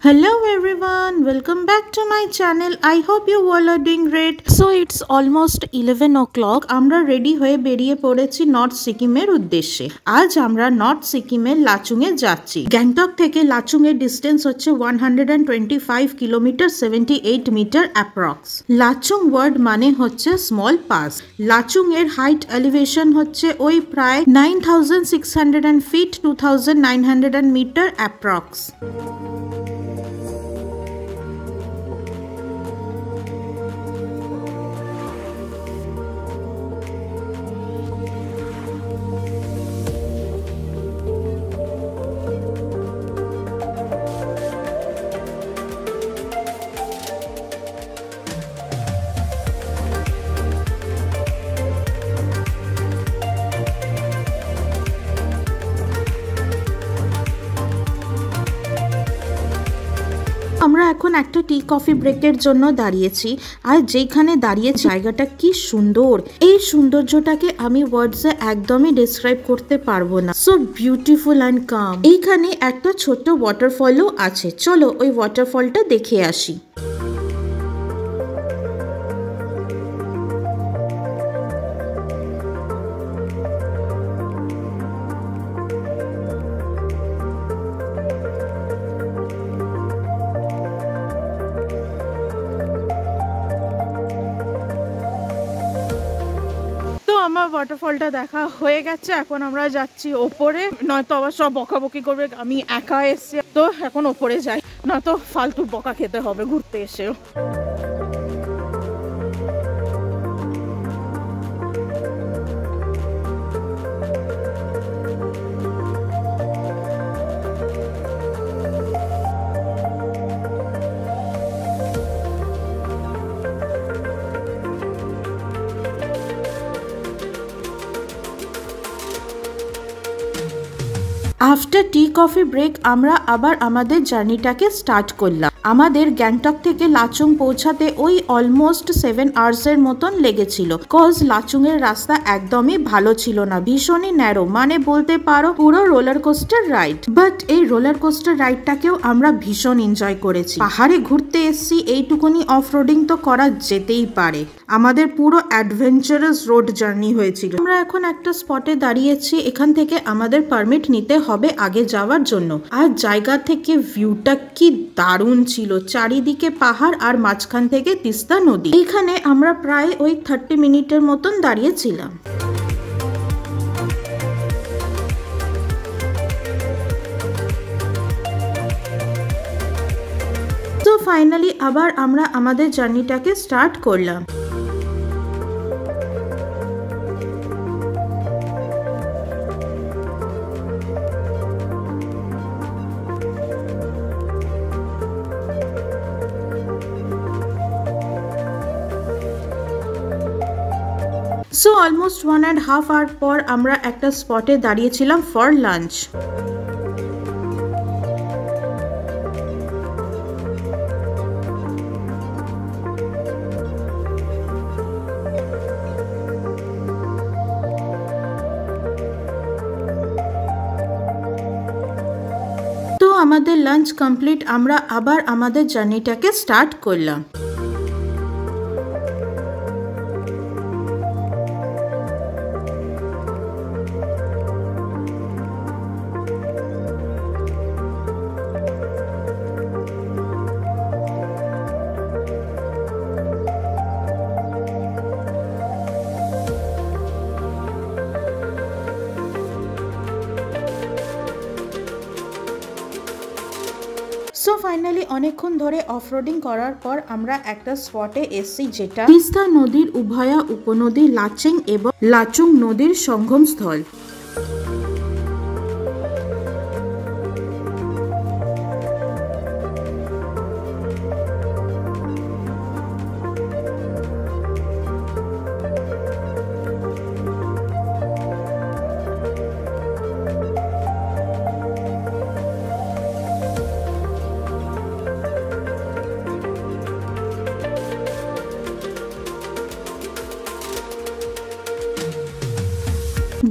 Hello everyone, welcome back to my channel. I hope you all are doing great. So it's almost 11 o'clock. আমরা ready হয়ে বেরিয়ে পড়েছি north সিকিমের উদ্দেশ্যে। আজ আমরা নর্থ সিকিমের লাচুং এ যাচ্ছি। গ্যাংটক থেকে লাচুং এর ডিস্টেন্স হচ্ছে 125 kilometre 78 metre approx. Lachung word মানে হচ্ছে স্মল পাস। লাচুং এর হাইট এলিভেশন হচ্ছে ওই প্রায় 9600 ফিট 2900 মিটার অ্যাপ্রক্স। আমরা এখন একটা টি কফি ব্রেকের জন্য দাঁড়িয়েছি আর যেখানে দাঁড়িয়ে জায়গাটা কি সুন্দর, এই সৌন্দর্যটাকে আমি ওয়ার্ডসে একদমই ডিসক্রাইব করতে পারবো না। সো বিউটিফুল অ্যান্ড কাম। এইখানে একটা ছোট্ট ওয়াটারফলও আছে, চলো ওই ওয়াটারফলটা দেখে আসি। আমার ওয়াটারফলটা দেখা হয়ে গেছে, এখন আমরা যাচ্ছি ওপরে, নয়তো আবার সব বকাবকি করবে আমি একা এসছি। তো এখন ওপরে যাই, নয়তো ফালতু বকা খেতে হবে ঘুরতে এসেও। আফটার টি কফি ব্রেক আমরা আবার আমাদের জার্নিটাকে স্টার্ট করলাম। আমাদের গ্যাংটক থেকে লাচুং পৌঁছাতে ওই অলমোস্ট 7 আওয়ার্সের মতন লেগেছিল। কজ লাচুং এর রাস্তা একদমই ভালো ছিল না, ভীষণই ন্যারো, মানে বলতে পারো পুরো রোলার কোস্টার রাইড। বাট এই রোলার কোস্টার রাইডটাকেও আমরা ভীষণ এনজয় করেছি। পাহাড়ে ঘুরতে এসছি, এইটুকুনি অফ রোডিং তো করা যেতেই পারে। আমাদের পুরো অ্যাডভেঞ্চারাস রোড জার্নি হয়েছিল। আমরা এখন একটা স্পটে দাঁড়িয়েছি, এখান থেকে আমাদের পারমিট নিতে হবে আগে যাওয়ার জন্য। আর জায়গা থেকে ভিউটা কি দারুণ ছিল, চারিদিকে পাহাড় আর মাঝখান থেকে তিস্তা নদী। এখানে আমরা প্রায় ওই 30 মিনিটের মতন দাঁড়িয়েছিলাম। তো ফাইনালি আবার আমরা আমাদের জার্নিটাকে স্টার্ট করলাম। সো অলমোস্ট 1.5 আওয়ার পর আমরা একটা স্পটে দাঁড়িয়েছিলাম ফর লাঞ্চ। তো আমাদের লাঞ্চ কমপ্লিট, আমরা আবার আমাদের জার্নিটাকে স্টার্ট করলাম। সো ফাইনালি অনেকক্ষণ ধরে অফরোডিং করার পর আমরা একটা স্পটে এসেছি, যেটা তিস্তা নদীর উভয়া উপনদী লাচেং এবং লাচুং নদীর সঙ্গম স্থল।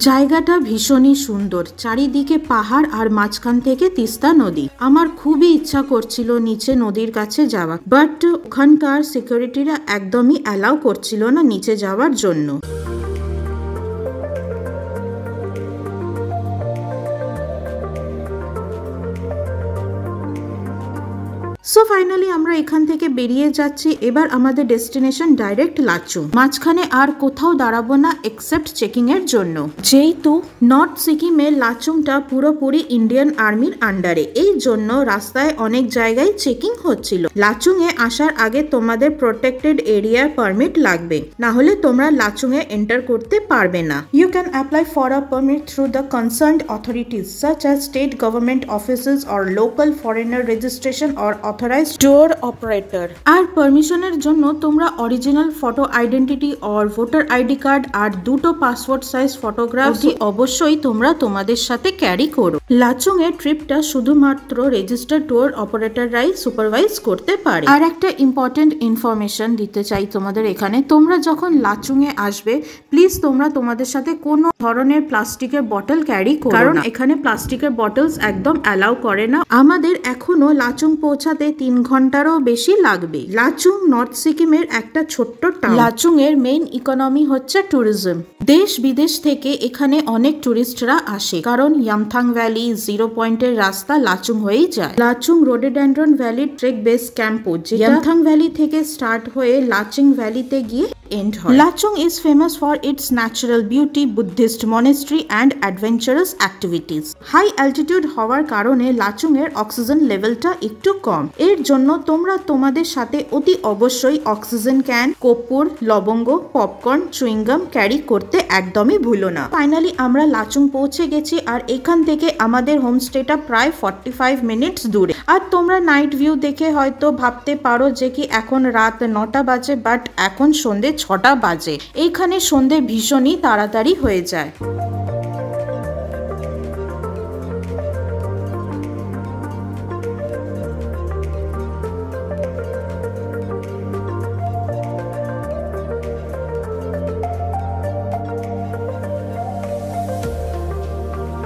জায়গাটা ভীষণই সুন্দর, চারিদিকে পাহাড় আর মাঝখান থেকে তিস্তা নদী। আমার খুবই ইচ্ছা করছিল নিচে নদীর কাছে যাওয়া, বাট ওখানকার সিকিউরিটিরা একদমই অ্যালাউ করছিল না নিচে যাওয়ার জন্য। সো ফাইনালি আমরা এখান থেকে বেরিয়ে যাচ্ছি। এবার আমাদের ডেস্টিনেশন ডাইরেক্ট লাচুং। মাঝখানে আর কোথাও দাঁড়াবো না এক্সেপ্ট চেকিং এর জন্য, যেহেতু নর্থ সিকিমে লাচুংটা পুরোপুরি ইন্ডিয়ান আর্মির আন্ডারে, এই জন্য রাস্তায় অনেক জায়গায় চেকিং হচ্ছিল। লাচুং এ আসার আগে তোমাদের প্রোটেক্টেড এরিয়ার পারমিট লাগবে, না হলে তোমরা লাচুং এ এন্টার করতে পারবে না। You can apply for a permit through the concerned authorities such as state government offices or local foreigner registration or authorized tour operator. আর পারমিশনের জন্য তোমরা original photo identity or voter ID card আর দুটো passport size photograph অবশ্যই তোমরা তোমাদের সাথে ক্যারি করো। লাচুং এর ট্রিপটা শুধুমাত্র রেজিস্টার্ড ট্যুর অপারেটররাই সুপারভাইজ করতে পারে। আর একটা ইম্পর্টেন্ট ইনফরমেশন দিতে চাই তোমাদের এখানে, তোমরা যখন লাচুং এ আসবে প্লিজ তোমরা তোমাদের সাথে কোনো ধরনের প্লাস্টিকের বটল ক্যারি করো, কারণ এখানে প্লাস্টিকের বটলস একদম অ্যালাউ করে না। আমাদের এখনো লাচুং পৌঁছাতে 3 ঘন্টারও বেশি লাগবে। লাচুং নর্থ সিকিমের একটা ছোট্ট টাউন। লাচুং এর মেইন ইকোনমি হচ্ছে ট্যুরিজম। দেশ বিদেশ থেকে এখানে অনেক টুরিস্টরা আসে, কারণ ইয়ামথাং ভ্যালি 0 পয়েন্টের রাস্তা লাচুং হয়েই যায়। Lachung rhododendron valley trek base ক্যাম্পও, যেটা ইয়ামথাং ভ্যালি থেকে স্টার্ট হয়ে লাচুং ভ্যালিতে গিয়ে এন্ড হয়। Lachung is famous for its natural beauty, Buddhist monastery and adventurous activities. High altitude হওয়ার কারণে লাচুং এর অক্সিজেন লেভেলটা একটু কম, এর জন্য তোমরা তোমাদের সাথে অতি অবশ্যই অক্সিজেন ক্যান, কর্পূর, লবঙ্গ, পপকর্ন, চুইংগাম ক্যারি করতে একদমই ভুলো না। ফাইনালি আমরা লাচুং পৌঁছে গেছি, আর এখান থেকে আমাদের হোমস্টেটা প্রায় 45 মিনিটস দূরে। আর তোমরা নাইট ভিউ দেখে হয়তো ভাবতে পারো যে কি এখন রাত 9টা বাজে, বাট এখন সন্ধ্যে 6টা বাজে। এইখানে সন্ধ্যে ভীষণই তাড়াতাড়ি হয়ে যায়।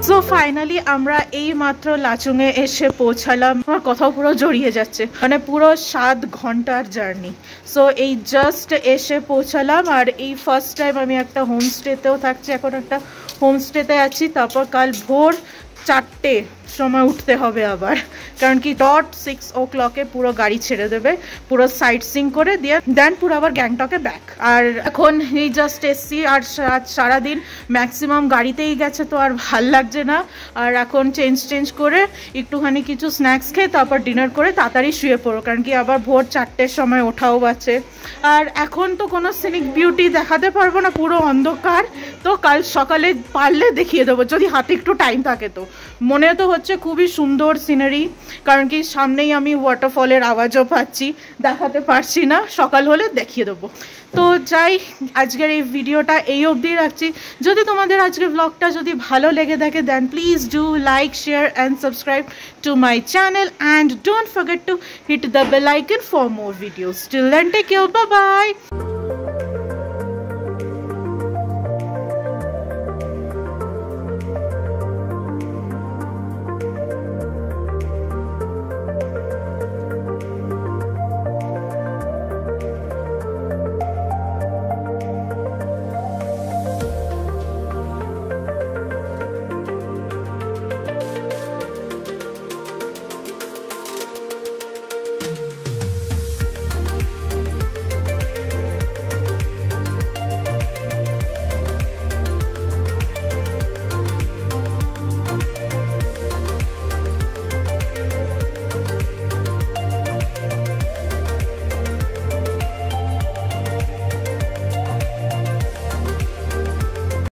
সো ফাইনালি আমরা এই মাত্র লাচুং এ এসে পৌঁছালাম। আমার কথাও পুরো জড়িয়ে যাচ্ছে, মানে পুরো 7 ঘন্টার জার্নি। সো এই জাস্ট এসে পৌঁছালাম, আর এই ফার্স্ট টাইম আমি একটা হোমস্টেতেও থাকছি। এখন একটা হোমস্টেতে আছি, তারপর কাল ভোর 4টে সময় উঠতে হবে আবার, কারণ কি ডট 6 o'clock পুরো গাড়ি ছেড়ে দেবে, পুরো সাইট সিং করে দিয়ে দেন পুরো আবার গ্যাংটকে ব্যাক। আর এখন এই জাস্ট এসছি, আর সারাদিন ম্যাক্সিমাম গাড়িতেই গেছে, তো আর ভাল লাগছে না। আর এখন চেঞ্জ করে একটুখানি কিছু স্ন্যাক্স খেয়ে তারপর ডিনার করে তাড়াতাড়ি শুয়ে পড়ো, কারণ কি আবার ভোর 4টের সময় ওঠাও আছে। আর এখন তো কোনো সিনিক বিউটি দেখাতে পারবো না, পুরো অন্ধকার। তো কাল সকালে পারলে দেখিয়ে দেবো, যদি হাতে একটু টাইম থাকে। তো মনে তো হচ্ছে খুবই সুন্দর সিনারি, কারণ কি সামনেই আমি ওয়াটারফলের আওয়াজও পাচ্ছি, দেখাতে পারছি না, সকাল হলে দেখিয়ে দেবো। তো যাই, আজকের এই ভিডিওটা এই অবধি রাখছি। যদি তোমাদের আজকের ব্লগটা যদি ভালো লেগে থাকে, then please do like, share and subscribe to my channel, and don't forget to hit the bell icon for more videos. Till then, take care, bye bye.